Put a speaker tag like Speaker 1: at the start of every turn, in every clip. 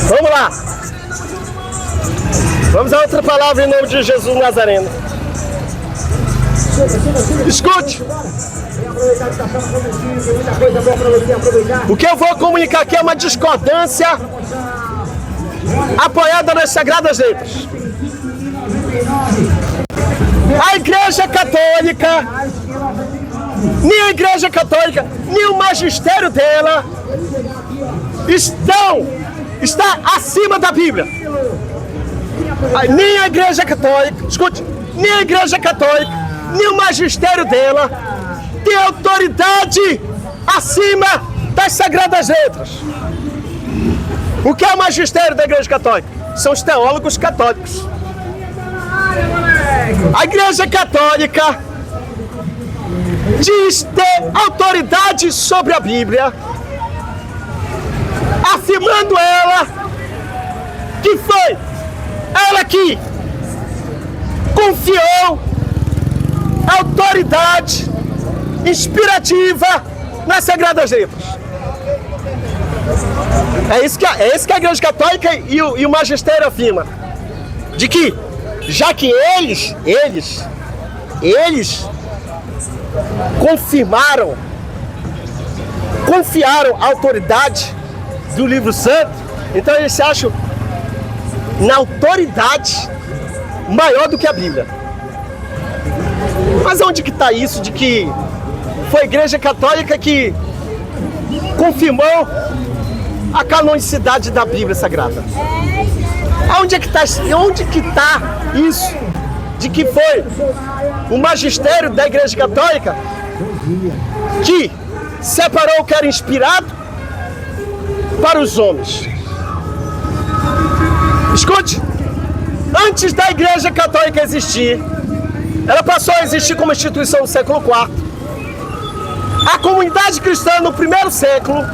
Speaker 1: Vamos lá. Vamos a outra palavra em nome de Jesus Nazareno. Escute. O que eu vou comunicar aqui é uma discordância apoiada nas Sagradas Letras. A Igreja Católica, nem a Igreja Católica, nem o magistério dela está acima da Bíblia. Nem a Igreja Católica, escute, nem a Igreja Católica, nem o magistério dela tem autoridade acima das Sagradas Letras. O que é o magistério da Igreja Católica? São os teólogos católicos. A Igreja Católica diz ter autoridade sobre a Bíblia, afirmando ela que foi ela que confiou a autoridade inspirativa nas Sagradas Letras. É isso que a Igreja Católica e o magistério afirma. De que, já que eles confiaram a autoridade do livro santo, então eles se acham na autoridade maior do que a Bíblia. Mas onde que está isso de que foi a Igreja Católica que confirmou a canonicidade da Bíblia Sagrada? Onde que está isso de que foi o magistério da Igreja Católica que separou o que era inspirado para os homens? Escute, antes da Igreja Católica existir, ela passou a existir como instituição no século IV. A comunidade cristã no primeiro século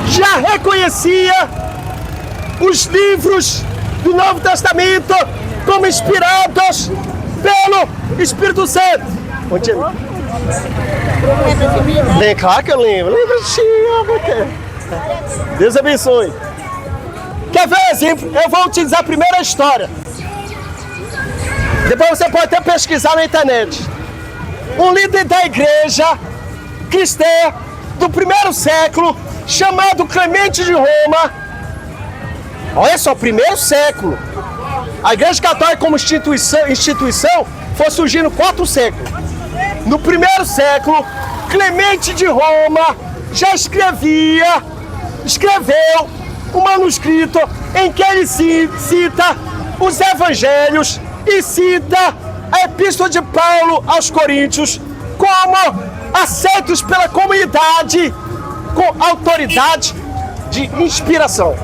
Speaker 1: já reconhecia os livros do Novo Testamento como inspirados pelo Espírito Santo. Bem claro que eu lembro. Deus abençoe. Quer ver um exemplo? Eu vou utilizar primeiro a história. Depois você pode até pesquisar na internet. Um líder da igreja cristã do primeiro século, chamado Clemente de Roma. Olha só, primeiro século. A Igreja Católica como instituição foi surgir no quarto século. No primeiro século, Clemente de Roma já escreveu um manuscrito em que ele cita os evangelhos e cita a Epístola de Paulo aos Coríntios como aceitos pela comunidade com autoridade de inspiração.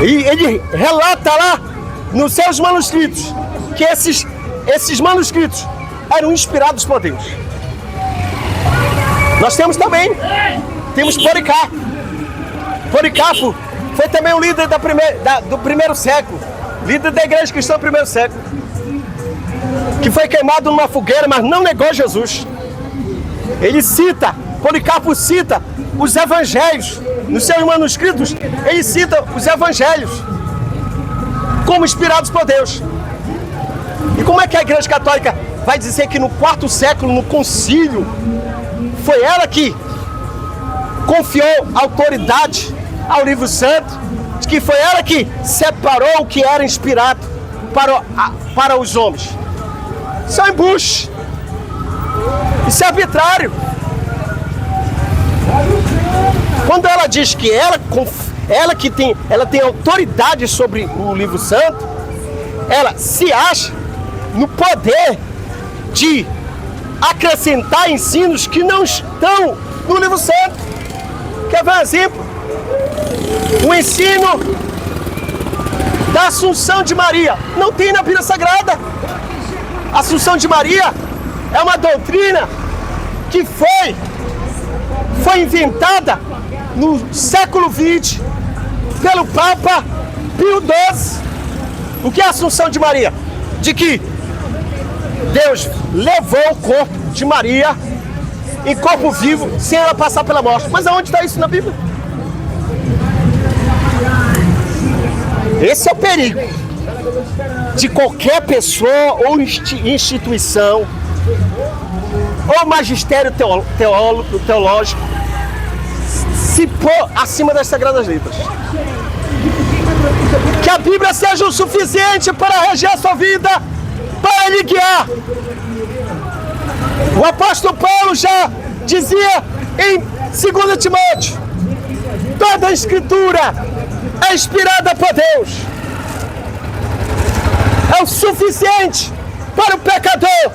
Speaker 1: E ele relata lá nos seus manuscritos que esses manuscritos eram inspirados por Deus. Nós temos Policarpo. Policarpo foi também um líder do primeiro século, líder da igreja cristã do primeiro século, que foi queimado numa fogueira, mas não negou Jesus. Policarpo cita os evangelhos, nos seus manuscritos, ele cita os evangelhos como inspirados por Deus. E como é que a Igreja Católica vai dizer que no quarto século, no concílio, foi ela que confiou autoridade ao livro santo, que foi ela que separou o que era inspirado para os homens? Isso é um embuste. Isso é arbitrário. Quando ela diz que ela tem autoridade sobre o livro santo, ela se acha no poder de acrescentar ensinos que não estão no livro santo. Quer ver um exemplo? O ensino da Assunção de Maria não tem na Bíblia Sagrada. A Assunção de Maria é uma doutrina que foi inventada no século XX pelo Papa Pio XII. O que é a Assunção de Maria? De que Deus levou o corpo de Maria em corpo vivo sem ela passar pela morte. Mas aonde está isso na Bíblia? Esse é o perigo de qualquer pessoa ou instituição ou magistério teológico se pôr acima das Sagradas Letras. Que a Bíblia seja o suficiente para reger a sua vida, para lhe guiar. O apóstolo Paulo já dizia em 2 Timóteo: toda a Escritura é inspirada por Deus. É o suficiente para o pecador.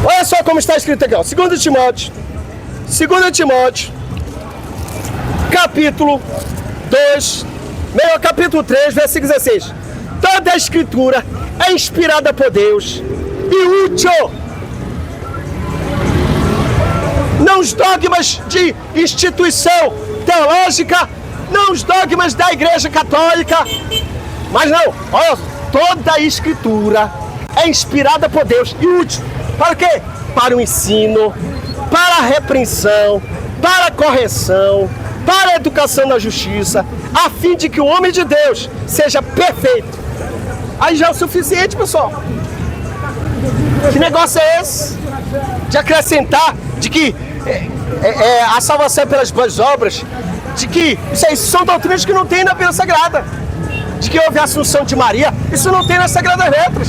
Speaker 1: Olha só como está escrito aqui, ó. 2 Timóteo, capítulo 2, capítulo 3, versículo 16. Toda a Escritura é inspirada por Deus e útil. Não os dogmas de instituição teológica, não os dogmas da Igreja Católica, mas não, olha, toda a Escritura é inspirada por Deus e útil. Para o quê? Para o ensino, para a repreensão, para a correção, para a educação na justiça, a fim de que o homem de Deus seja perfeito. Aí já é o suficiente, pessoal. Que negócio é esse? De acrescentar, de que a salvação é pelas boas obras, de que isso aí são doutrinas que não tem na Bíblia Sagrada, de que houve a Assunção de Maria, isso não tem nas Sagradas Letras.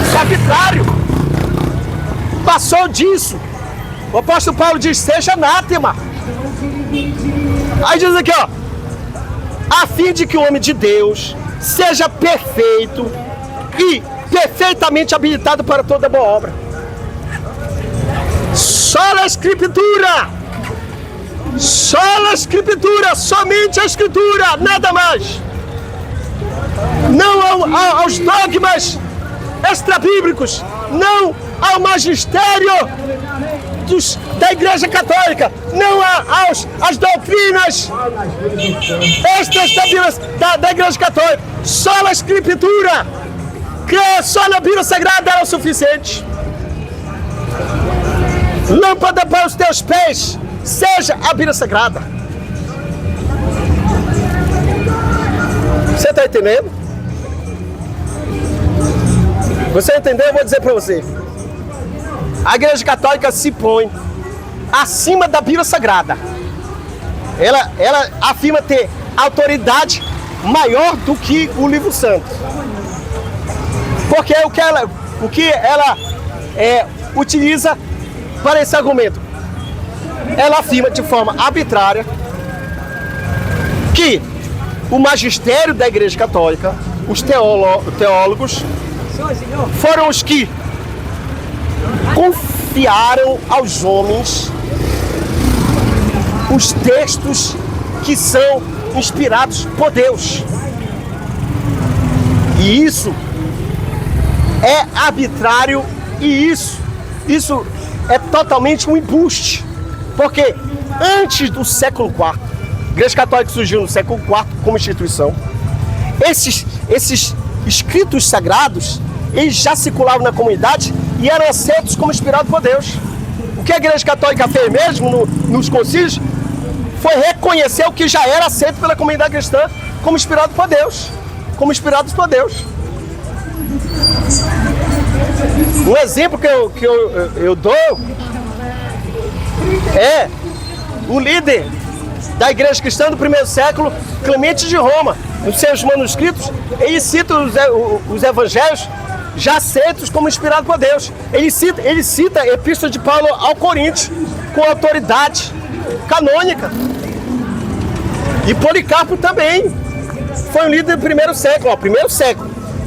Speaker 1: Isso é arbitrário. Passou disso. O apóstolo Paulo diz: seja anátema. Aí diz aqui, ó: a fim de que o homem de Deus seja perfeito e perfeitamente habilitado para toda boa obra. Só a Escritura, somente a Escritura, nada mais. Não aos dogmas extrabíblicos, não ao magistério da Igreja Católica, não às doutrinas extras da Igreja Católica. Só a Escritura, que só na Bíblia Sagrada era o suficiente. Lâmpada para os teus pés seja a Bíblia Sagrada. Você está entendendo? Você entendeu? Eu vou dizer para você. A Igreja Católica se põe acima da Bíblia Sagrada. Ela afirma ter autoridade maior do que o Livro Santo. Porque o que ela utiliza para esse argumento? Ela afirma de forma arbitrária que o magistério da Igreja Católica, os teólogos, foram os que confiaram aos homens os textos que são inspirados por Deus. E isso é arbitrário e isso é totalmente um embuste. Porque antes do século IV, a Igreja Católica surgiu no século IV como instituição, esses escritos sagrados, eles já circulavam na comunidade e eram aceitos como inspirados por Deus. O que a Igreja Católica fez mesmo nos concílios foi reconhecer o que já era aceito pela comunidade cristã como inspirado por Deus. Como inspirados por Deus. Um exemplo que eu dou é o líder da Igreja Cristã do primeiro século, Clemente de Roma. Nos seus manuscritos, ele cita os evangelhos já aceitos como inspirados por Deus. Ele cita a Epístola de Paulo ao Coríntios com autoridade canônica. E Policarpo também foi um líder do primeiro século.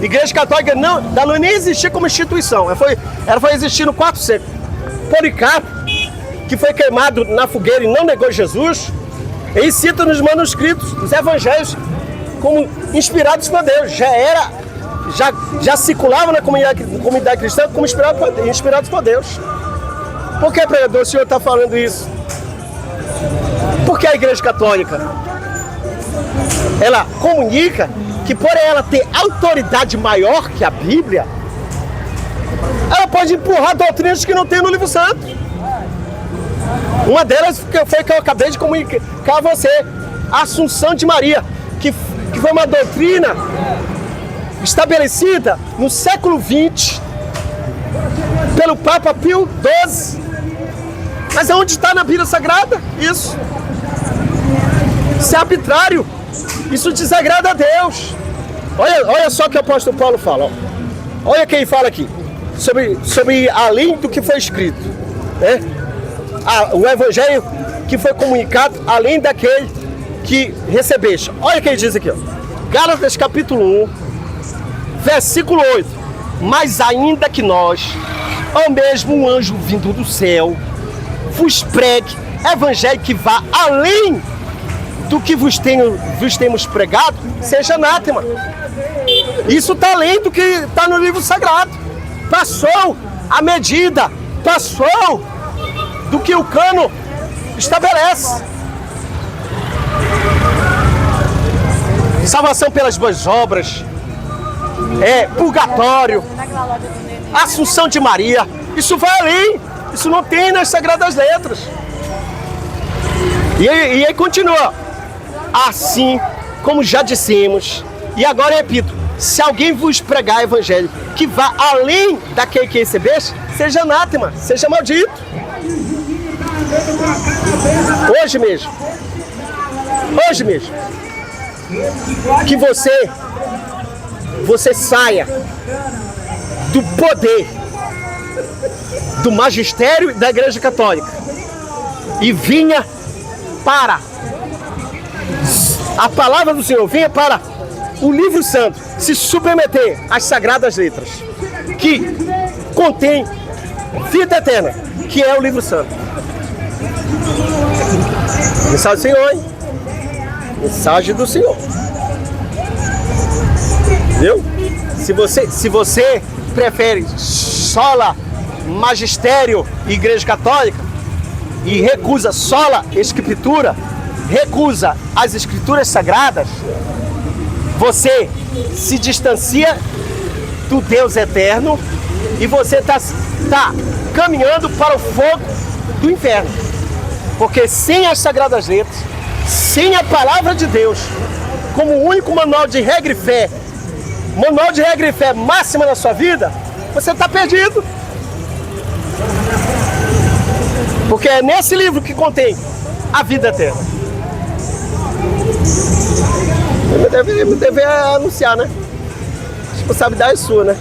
Speaker 1: A Igreja Católica não nem existia como instituição, ela foi existir no quarto século. Policarpo, que foi queimado na fogueira e não negou Jesus, ele cita nos manuscritos os evangelhos como inspirados por Deus. Já circulava na comunidade cristã como inspirados por Deus. Por que, pregador, o senhor está falando isso? Porque a Igreja Católica, ela comunica que por ela ter autoridade maior que a Bíblia, ela pode empurrar doutrinas que não tem no Livro Santo. Uma delas foi que eu acabei de comunicar a você, a Assunção de Maria, que foi uma doutrina estabelecida no século XX pelo Papa Pio XII. Mas aonde está na Bíblia Sagrada? Isso. Isso é arbitrário. Isso desagrada a Deus. Olha só o que o apóstolo Paulo fala. Ó. Olha quem fala aqui. Sobre além do que foi escrito. Né? O evangelho que foi comunicado além daquele que recebeste. Olha o que ele diz aqui. Ó. Gálatas capítulo 1, versículo 8. Mas ainda que nós, ou mesmo um anjo vindo do céu, vos pregue evangelho que vá além do que vos temos pregado, seja anátema. Isso está além do que está no livro sagrado. Passou a medida, passou do que o cano estabelece. Salvação pelas boas obras, purgatório, Assunção de Maria, isso vai além, isso não tem nas Sagradas Letras. E aí continua, assim como já dissemos, e agora repito, se alguém vos pregar evangelho que vá além daquele que recebeste, seja anátema, seja maldito. Hoje mesmo, que você saia do poder do magistério da Igreja Católica e vinha para a palavra do Senhor, vinha para o livro santo, se submeter às Sagradas Letras, que contém vida eterna, que é o livro santo. Mensagem do Senhor, hein? Mensagem do Senhor. Viu? Se você prefere sola magistério e Igreja Católica e recusa sola Escritura, recusa as Escrituras Sagradas, você se distancia do Deus eterno e você está caminhando para o fogo do inferno. Porque sem as Sagradas Letras, sem a Palavra de Deus, como o único manual de regra e fé máxima na sua vida, você está perdido. Porque é nesse livro que contém a vida eterna. Me deve anunciar, né? A responsabilidade é sua, né?